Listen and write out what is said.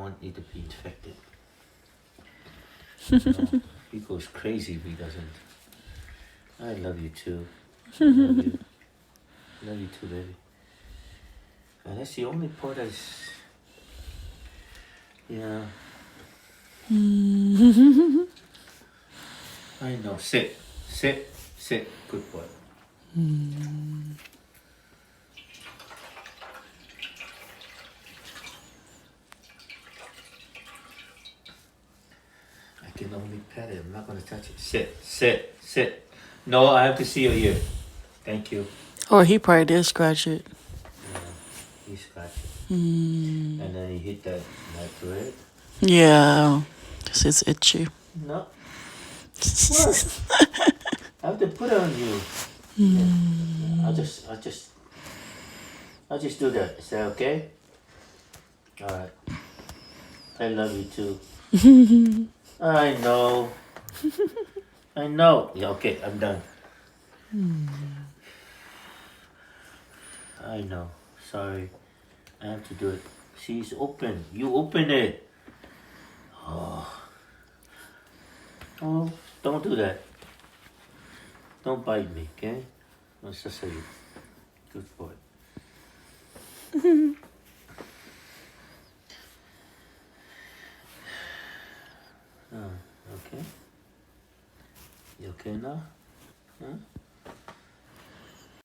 want it to be infected. You know, he goes crazy if he doesn't. I love you too. I love you. Love you too, baby. And that's the only part that's, yeah. I know. Sit. Good boy. I can only pet it. I'm not going to touch it. Sit. No, I have to see your ear. Thank you. Or he probably did scratch it. Yeah, he scratched it. And then he hit that thread. Yeah, 'cause it's itchy. No. What? I have to put it on you. Yeah. I'll just do that. Is that okay? Alright. I love you too. I know. Yeah, okay, I'm done. I know. Sorry. I have to do it. See, it's open. You open it. Oh, don't do that. Don't bite me, okay? Let's just say good boy. Okay? You okay now? Huh?